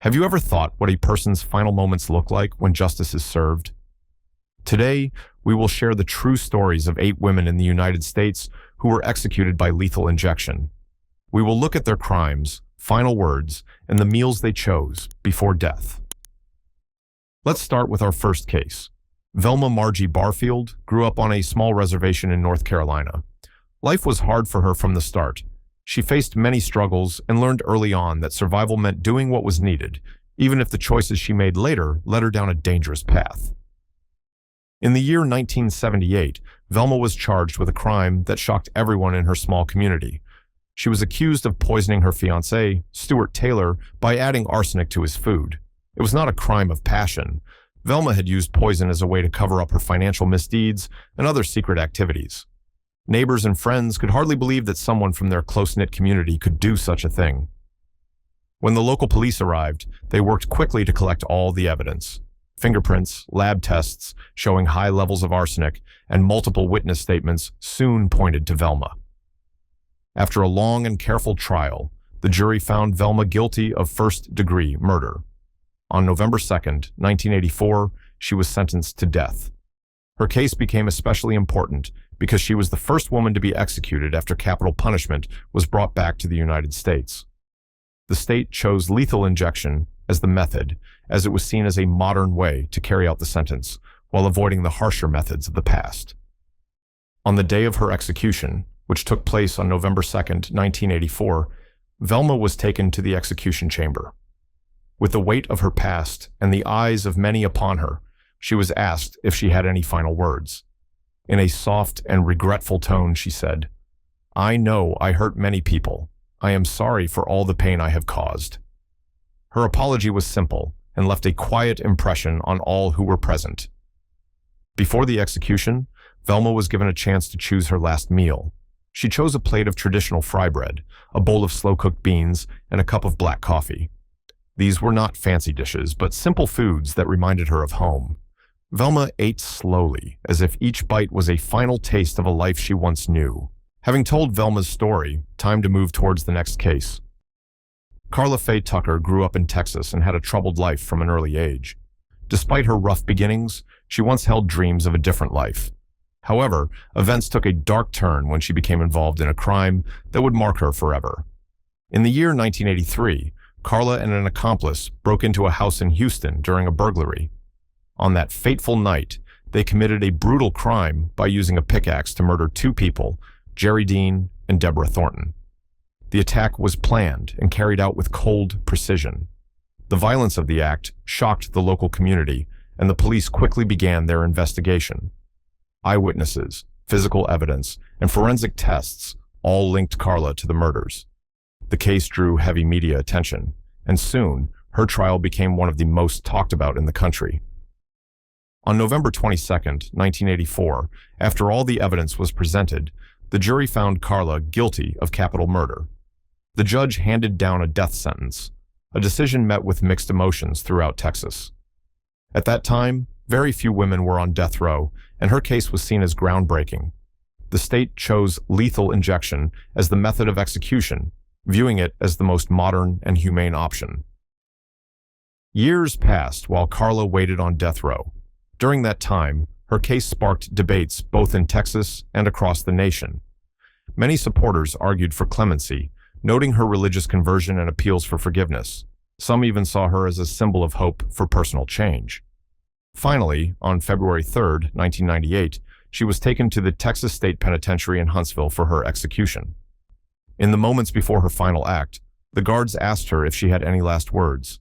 Have you ever thought what a person's final moments look like when justice is served? Today, we will share the true stories of 8 women in the United States who were executed by lethal injection. We will look at their crimes, final words, and the meals they chose before death. Let's start with our first case. Velma Margie Barfield grew up on a small reservation in North Carolina. Life was hard for her from the start. She faced many struggles and learned early on that survival meant doing what was needed, even if the choices she made later led her down a dangerous path. In the year 1978, Velma was charged with a crime that shocked everyone in her small community. She was accused of poisoning her fiancé, Stuart Taylor, by adding arsenic to his food. It was not a crime of passion. Velma had used poison as a way to cover up her financial misdeeds and other secret activities. Neighbors and friends could hardly believe that someone from their close-knit community could do such a thing. When the local police arrived, they worked quickly to collect all the evidence. Fingerprints, lab tests showing high levels of arsenic, and multiple witness statements soon pointed to Velma. After a long and careful trial, the jury found Velma guilty of first-degree murder. On November 2, 1984, she was sentenced to death. Her case became especially important because she was the first woman to be executed after capital punishment was brought back to the United States. The state chose lethal injection as the method, as it was seen as a modern way to carry out the sentence, while avoiding the harsher methods of the past. On the day of her execution, which took place on November 2, 1984, Velma was taken to the execution chamber. With the weight of her past and the eyes of many upon her, she was asked if she had any final words. In a soft and regretful tone, she said, "I know I hurt many people. I am sorry for all the pain I have caused." Her apology was simple and left a quiet impression on all who were present. Before the execution, Velma was given a chance to choose her last meal. She chose a plate of traditional fry bread, a bowl of slow-cooked beans, and a cup of black coffee. These were not fancy dishes, but simple foods that reminded her of home. Velma ate slowly, as if each bite was a final taste of a life she once knew. Having told Velma's story, time to move towards the next case. Carla Faye Tucker grew up in Texas and had a troubled life from an early age. Despite her rough beginnings, she once held dreams of a different life. However, events took a dark turn when she became involved in a crime that would mark her forever. In the year 1983, Carla and an accomplice broke into a house in Houston during a burglary. On that fateful night, they committed a brutal crime by using a pickaxe to murder 2 people, Jerry Dean and Deborah Thornton. The attack was planned and carried out with cold precision. The violence of the act shocked the local community, and the police quickly began their investigation. Eyewitnesses, physical evidence, and forensic tests all linked Carla to the murders. The case drew heavy media attention, and soon, her trial became one of the most talked about in the country. On November 22, 1984, after all the evidence was presented, the jury found Carla guilty of capital murder. The judge handed down a death sentence, a decision met with mixed emotions throughout Texas. At that time, very few women were on death row, and her case was seen as groundbreaking. The state chose lethal injection as the method of execution, viewing it as the most modern and humane option. Years passed while Carla waited on death row. During that time, her case sparked debates both in Texas and across the nation. Many supporters argued for clemency, noting her religious conversion and appeals for forgiveness. Some even saw her as a symbol of hope for personal change. Finally, on February 3, 1998, she was taken to the Texas State Penitentiary in Huntsville for her execution. In the moments before her final act, the guards asked her if she had any last words.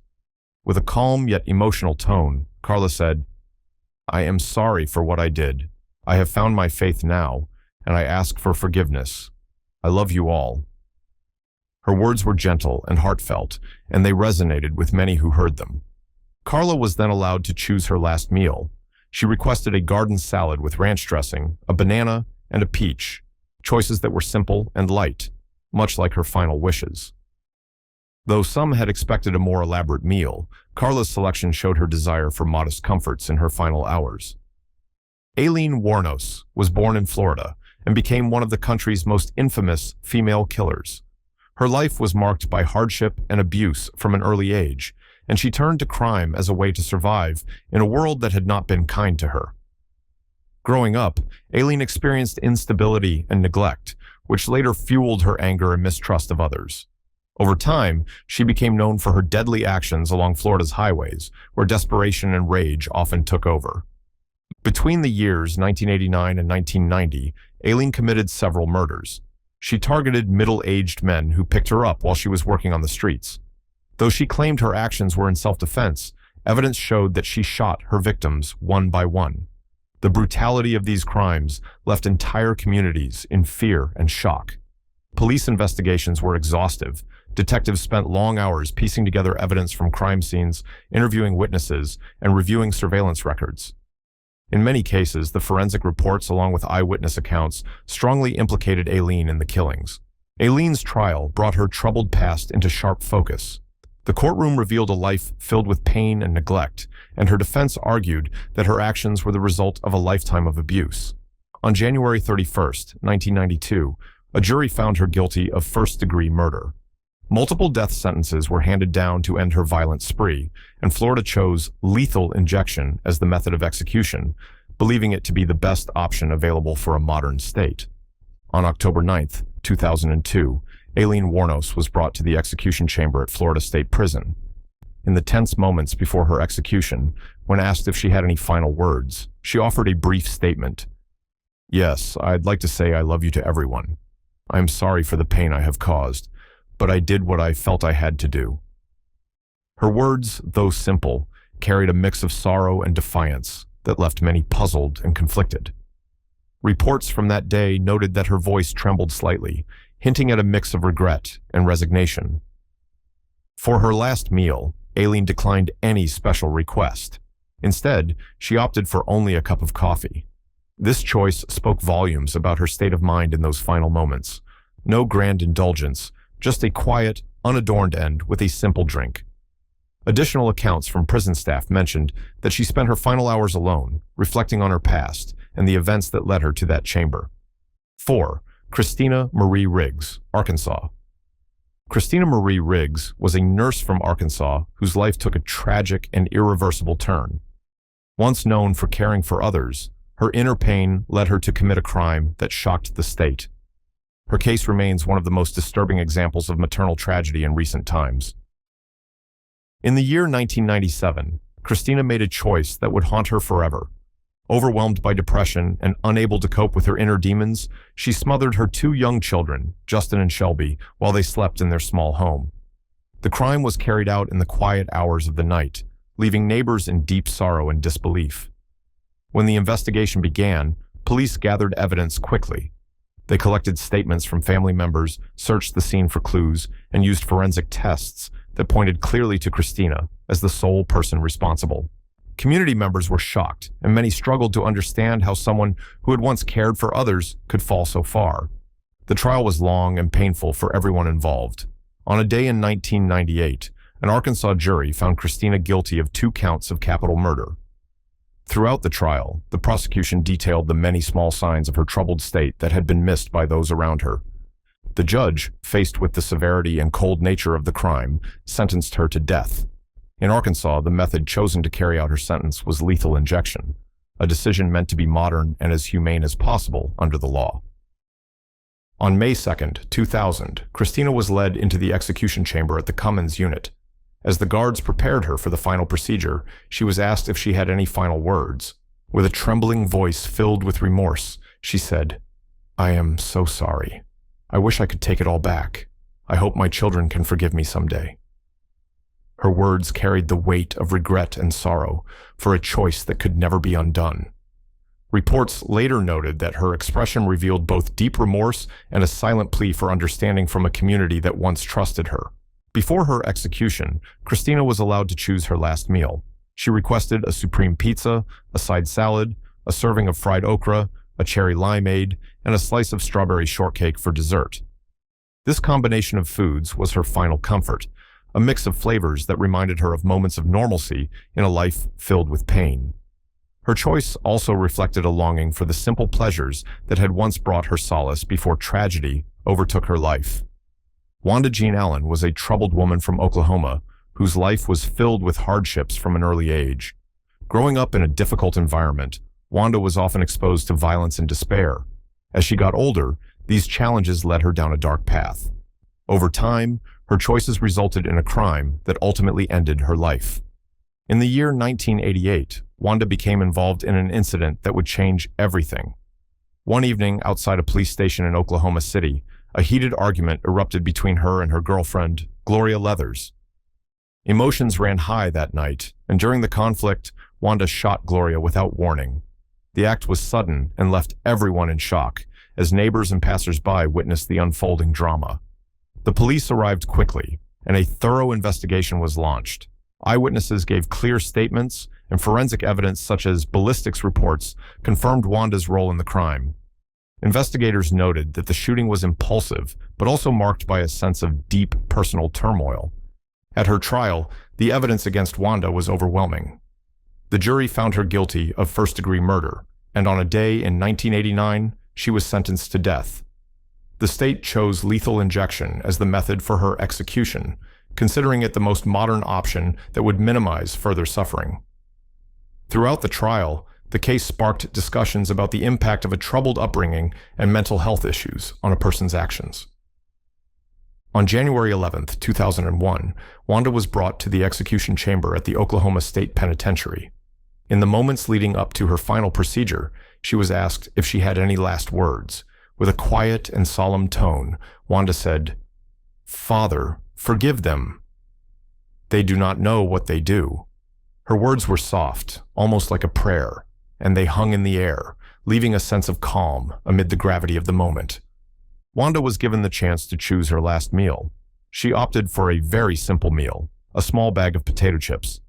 With a calm yet emotional tone, Carla said, "I am sorry for what I did. I have found my faith now, and I ask for forgiveness. I love you all." Her words were gentle and heartfelt, and they resonated with many who heard them. Carla was then allowed to choose her last meal. She requested a garden salad with ranch dressing, a banana, and a peach, choices that were simple and light, much like her final wishes. Though some had expected a more elaborate meal, Carla's selection showed her desire for modest comforts in her final hours. Aileen Wuornos was born in Florida and became one of the country's most infamous female killers. Her life was marked by hardship and abuse from an early age, and she turned to crime as a way to survive in a world that had not been kind to her. Growing up, Aileen experienced instability and neglect, which later fueled her anger and mistrust of others. Over time, she became known for her deadly actions along Florida's highways, where desperation and rage often took over. Between the years 1989 and 1990, Aileen committed several murders. She targeted middle-aged men who picked her up while she was working on the streets. Though she claimed her actions were in self-defense, evidence showed that she shot her victims one by one. The brutality of these crimes left entire communities in fear and shock. Police investigations were exhaustive. Detectives spent long hours piecing together evidence from crime scenes, interviewing witnesses, and reviewing surveillance records. In many cases, the forensic reports, along with eyewitness accounts, strongly implicated Aileen in the killings. Aileen's trial brought her troubled past into sharp focus. The courtroom revealed a life filled with pain and neglect, and her defense argued that her actions were the result of a lifetime of abuse. On January 31st, 1992, a jury found her guilty of first-degree murder. Multiple death sentences were handed down to end her violent spree, and Florida chose lethal injection as the method of execution, believing it to be the best option available for a modern state. On October 9, 2002, Aileen Wuornos was brought to the execution chamber at Florida State Prison. In the tense moments before her execution, when asked if she had any final words, she offered a brief statement. "Yes, I'd like to say I love you to everyone. I am sorry for the pain I have caused, but I did what I felt I had to do." Her words, though simple, carried a mix of sorrow and defiance that left many puzzled and conflicted. Reports from that day noted that her voice trembled slightly, hinting at a mix of regret and resignation. For her last meal, Aileen declined any special request. Instead, she opted for only a cup of coffee. This choice spoke volumes about her state of mind in those final moments. No grand indulgence, just a quiet, unadorned end with a simple drink. Additional accounts from prison staff mentioned that she spent her final hours alone, reflecting on her past and the events that led her to that chamber. 4. Christina Marie Riggs, Arkansas. Christina Marie Riggs was a nurse from Arkansas whose life took a tragic and irreversible turn. Once known for caring for others, her inner pain led her to commit a crime that shocked the state. Her case remains one of the most disturbing examples of maternal tragedy in recent times. In the year 1997, Christina made a choice that would haunt her forever. Overwhelmed by depression and unable to cope with her inner demons, she smothered her 2 young children, Justin and Shelby, while they slept in their small home. The crime was carried out in the quiet hours of the night, leaving neighbors in deep sorrow and disbelief. When the investigation began, police gathered evidence quickly. They collected statements from family members, searched the scene for clues, and used forensic tests that pointed clearly to Christina as the sole person responsible. Community members were shocked, and many struggled to understand how someone who had once cared for others could fall so far. The trial was long and painful for everyone involved. On a day in 1998, an Arkansas jury found Christina guilty of 2 counts of capital murder. Throughout the trial, the prosecution detailed the many small signs of her troubled state that had been missed by those around her. The judge, faced with the severity and cold nature of the crime, sentenced her to death. In Arkansas, the method chosen to carry out her sentence was lethal injection, a decision meant to be modern and as humane as possible under the law. On May 2, 2000, Christina was led into the execution chamber at the Cummins unit. As the guards prepared her for the final procedure, she was asked if she had any final words. With a trembling voice filled with remorse, she said, "I am so sorry. I wish I could take it all back. I hope my children can forgive me someday." Her words carried the weight of regret and sorrow for a choice that could never be undone. Reports later noted that her expression revealed both deep remorse and a silent plea for understanding from a community that once trusted her. Before her execution, Christina was allowed to choose her last meal. She requested a supreme pizza, a side salad, a serving of fried okra, a cherry limeade, and a slice of strawberry shortcake for dessert. This combination of foods was her final comfort, a mix of flavors that reminded her of moments of normalcy in a life filled with pain. Her choice also reflected a longing for the simple pleasures that had once brought her solace before tragedy overtook her life. Wanda Jean Allen was a troubled woman from Oklahoma who whose life was filled with hardships from an early age. Growing up in a difficult environment, Wanda was often exposed to violence and despair. As she got older, these challenges led her down a dark path. Over time, her choices resulted in a crime that ultimately ended her life. In the year 1988, Wanda became involved in an incident that would change everything. One evening outside a police station in Oklahoma City, a heated argument erupted between her and her girlfriend, Gloria Leathers. Emotions ran high that night, and during the conflict, Wanda shot Gloria without warning. The act was sudden and left everyone in shock, as neighbors and passers-by witnessed the unfolding drama. The police arrived quickly, and a thorough investigation was launched. Eyewitnesses gave clear statements, and forensic evidence such as ballistics reports confirmed Wanda's role in the crime. Investigators noted that the shooting was impulsive, but also marked by a sense of deep personal turmoil. At her trial, the evidence against Wanda was overwhelming. The jury found her guilty of first-degree murder, and on a day in 1989, she was sentenced to death. The state chose lethal injection as the method for her execution, considering it the most modern option that would minimize further suffering. Throughout the trial, the case sparked discussions about the impact of a troubled upbringing and mental health issues on a person's actions. On January 11, 2001, Wanda was brought to the execution chamber at the Oklahoma State Penitentiary. In the moments leading up to her final procedure, she was asked if she had any last words. With a quiet and solemn tone, Wanda said, "Father, forgive them. They do not know what they do." Her words were soft, almost like a prayer, and they hung in the air, leaving a sense of calm amid the gravity of the moment. Wanda was given the chance to choose her last meal. She opted for a very simple meal, a small bag of potato chips.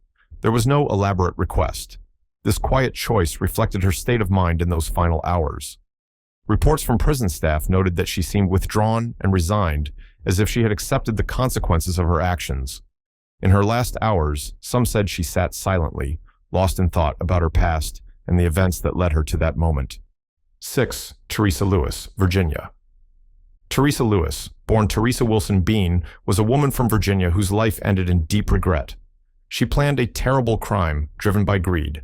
There was no elaborate request. This quiet choice reflected her state of mind in those final hours. Reports from prison staff noted that she seemed withdrawn and resigned, as if she had accepted the consequences of her actions. In her last hours, some said she sat silently, lost in thought about her past and the events that led her to that moment. 6. Teresa Lewis, Virginia. Teresa Lewis, born Teresa Wilson Bean, was a woman from Virginia whose life ended in deep regret. She planned a terrible crime driven by greed.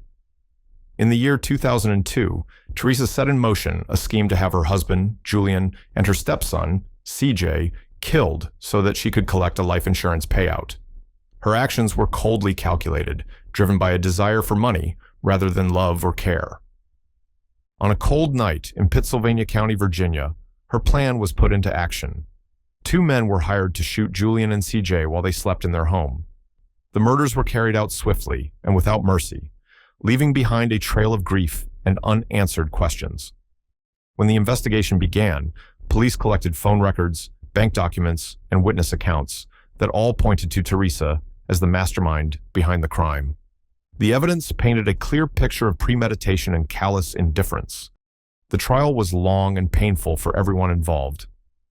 In the year 2002, Teresa set in motion a scheme to have her husband, Julian, and her stepson, CJ, killed so that she could collect a life insurance payout. Her actions were coldly calculated, driven by a desire for money rather than love or care. On a cold night in Pittsylvania County, Virginia, her plan was put into action. Two men were hired to shoot Julian and CJ while they slept in their home. The murders were carried out swiftly and without mercy, leaving behind a trail of grief and unanswered questions. When the investigation began, police collected phone records, bank documents, and witness accounts that all pointed to Teresa as the mastermind behind the crime. The evidence painted a clear picture of premeditation and callous indifference. The trial was long and painful for everyone involved.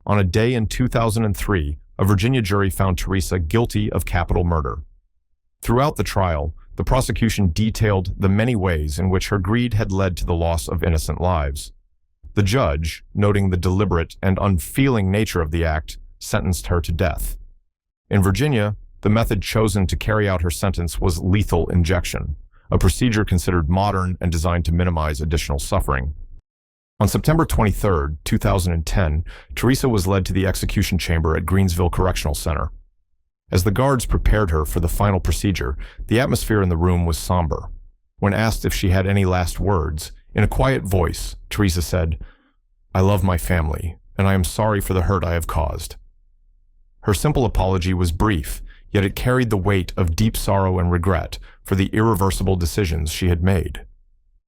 On a day in 2003, a Virginia jury found Teresa guilty of capital murder. Throughout the trial, the prosecution detailed the many ways in which her greed had led to the loss of innocent lives. The judge, noting the deliberate and unfeeling nature of the act, sentenced her to death. In Virginia, the method chosen to carry out her sentence was lethal injection, a procedure considered modern and designed to minimize additional suffering. On September 23, 2010, Teresa was led to the execution chamber at Greensville Correctional Center. As the guards prepared her for the final procedure, the atmosphere in the room was somber. When asked if she had any last words, in a quiet voice, Teresa said, "I love my family, and I am sorry for the hurt I have caused." Her simple apology was brief, yet it carried the weight of deep sorrow and regret for the irreversible decisions she had made.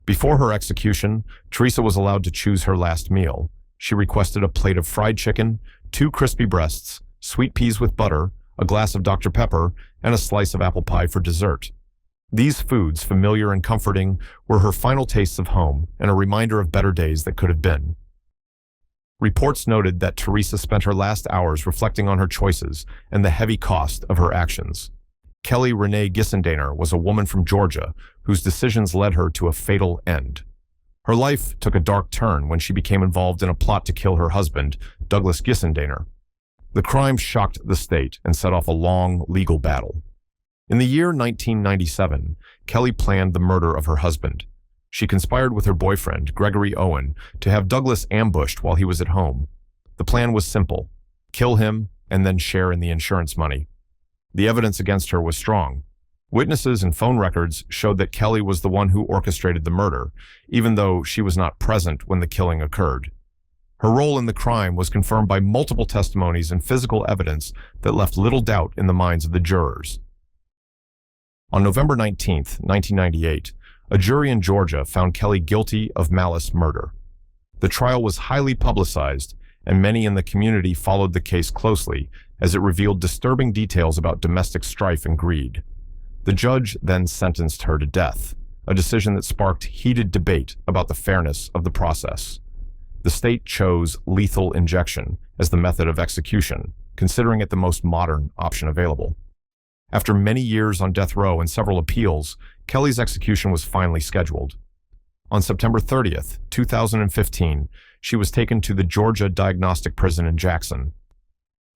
Before her execution, Teresa was allowed to choose her last meal. She requested a plate of fried chicken, 2 crispy breasts, sweet peas with butter, a glass of Dr. Pepper, and a slice of apple pie for dessert. These foods, familiar and comforting, were her final tastes of home and a reminder of better days that could have been. Reports noted that Teresa spent her last hours reflecting on her choices and the heavy cost of her actions. Kelly Renee Gissendaner was a woman from Georgia whose decisions led her to a fatal end. Her life took a dark turn when she became involved in a plot to kill her husband, Douglas Gissendaner. The crime shocked the state and set off a long legal battle. In the year 1997, Kelly planned the murder of her husband. She conspired with her boyfriend, Gregory Owen, to have Douglas ambushed while he was at home. The plan was simple: kill him and then share in the insurance money. The evidence against her was strong. Witnesses and phone records showed that Kelly was the one who orchestrated the murder, even though she was not present when the killing occurred. Her role in the crime was confirmed by multiple testimonies and physical evidence that left little doubt in the minds of the jurors. On November 19, 1998, a jury in Georgia found Kelly guilty of malice murder. The trial was highly publicized, and many in the community followed the case closely as it revealed disturbing details about domestic strife and greed. The judge then sentenced her to death, a decision that sparked heated debate about the fairness of the process. The state chose lethal injection as the method of execution, considering it the most modern option available. After many years on death row and several appeals, Kelly's execution was finally scheduled. On September 30th, 2015, she was taken to the Georgia Diagnostic Prison in Jackson.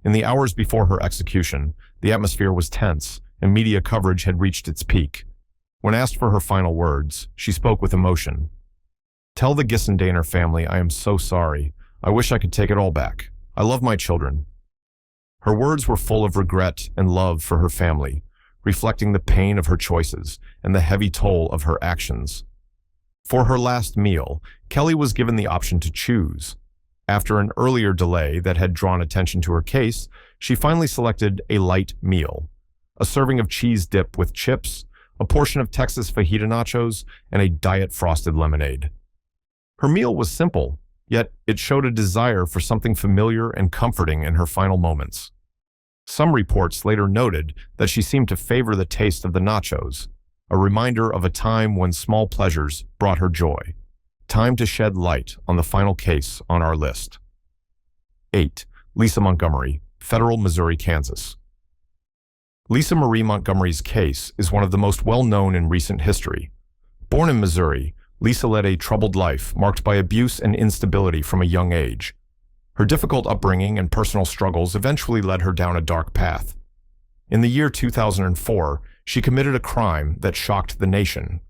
In the hours before her execution, the atmosphere was tense, and media coverage had reached its peak. When asked for her final words, she spoke with emotion. "Tell the Gissendaner family I am so sorry. I wish I could take it all back. I love my children." Her words were full of regret and love for her family, reflecting the pain of her choices and the heavy toll of her actions. For her last meal, Kelly was given the option to choose. After an earlier delay that had drawn attention to her case, she finally selected a light meal: a serving of cheese dip with chips, a portion of Texas fajita nachos, and a diet frosted lemonade. Her meal was simple, yet it showed a desire for something familiar and comforting in her final moments. Some reports later noted that she seemed to favor the taste of the nachos, a reminder of a time when small pleasures brought her joy. Time to shed light on the final case on our list. 8. Lisa Montgomery, Federal, Missouri, Kansas. Lisa Marie Montgomery's case is one of the most well-known in recent history. Born in Missouri, Lisa led a troubled life marked by abuse and instability from a young age. Her difficult upbringing and personal struggles eventually led her down a dark path. In the year 2004, she committed a crime that shocked the nation.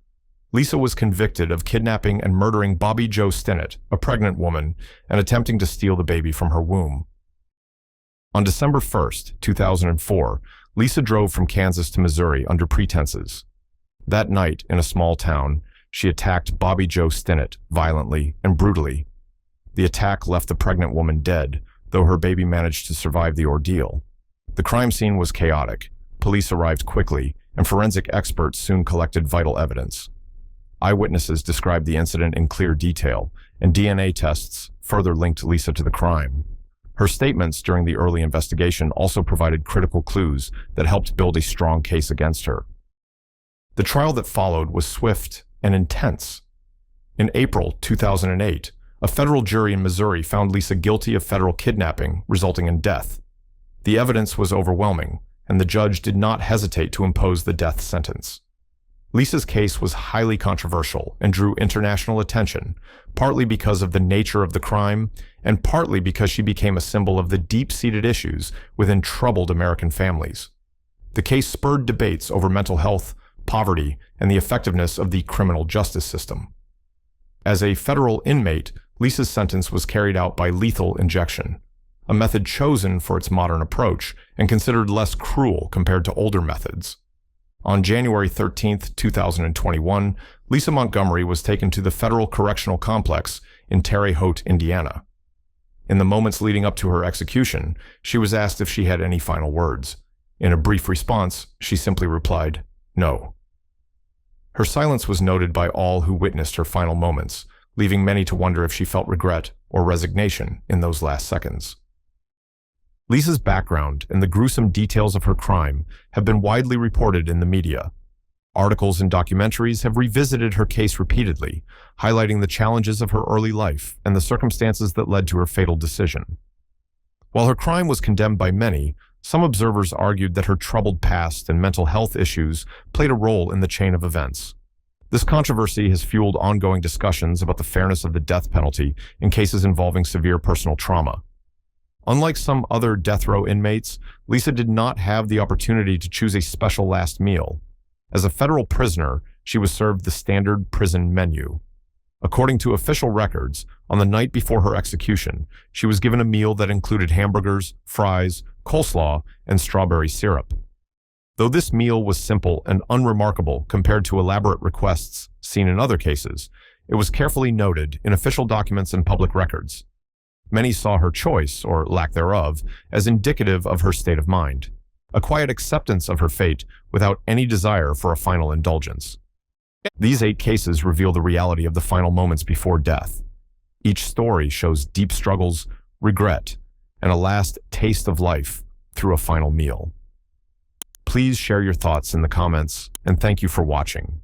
Lisa was convicted of kidnapping and murdering Bobby Jo Stinnett, a pregnant woman, and attempting to steal the baby from her womb. On December 1, 2004, Lisa drove from Kansas to Missouri under pretenses. That night, in a small town, she attacked Bobby Jo Stinnett violently and brutally. The attack left the pregnant woman dead, though her baby managed to survive the ordeal. The crime scene was chaotic. Police arrived quickly, and forensic experts soon collected vital evidence. Eyewitnesses described the incident in clear detail, and DNA tests further linked Lisa to the crime. Her statements during the early investigation also provided critical clues that helped build a strong case against her. The trial that followed was swift and intense. In April 2008, a federal jury in Missouri found Lisa guilty of federal kidnapping, resulting in death. The evidence was overwhelming, and the judge did not hesitate to impose the death sentence. Lisa's case was highly controversial and drew international attention, partly because of the nature of the crime, and partly because she became a symbol of the deep-seated issues within troubled American families. The case spurred debates over mental health, poverty, and the effectiveness of the criminal justice system. As a federal inmate, Lisa's sentence was carried out by lethal injection, a method chosen for its modern approach and considered less cruel compared to older methods. On January 13, 2021, Lisa Montgomery was taken to the Federal Correctional Complex in Terre Haute, Indiana. In the moments leading up to her execution, she was asked if she had any final words. In a brief response, she simply replied, "No." Her silence was noted by all who witnessed her final moments, leaving many to wonder if she felt regret or resignation in those last seconds. Lisa's background and the gruesome details of her crime have been widely reported in the media. Articles and documentaries have revisited her case repeatedly, highlighting the challenges of her early life and the circumstances that led to her fatal decision. While her crime was condemned by many, some observers argued that her troubled past and mental health issues played a role in the chain of events. This controversy has fueled ongoing discussions about the fairness of the death penalty in cases involving severe personal trauma. Unlike some other death row inmates, Lisa did not have the opportunity to choose a special last meal. As a federal prisoner, she was served the standard prison menu. According to official records, on the night before her execution, she was given a meal that included hamburgers, fries, coleslaw, and strawberry syrup. Though this meal was simple and unremarkable compared to elaborate requests seen in other cases, it was carefully noted in official documents and public records. Many saw her choice, or lack thereof, as indicative of her state of mind, a quiet acceptance of her fate without any desire for a final indulgence. These 8 cases reveal the reality of the final moments before death. Each story shows deep struggles, regret, and a last taste of life through a final meal. Please share your thoughts in the comments, and thank you for watching.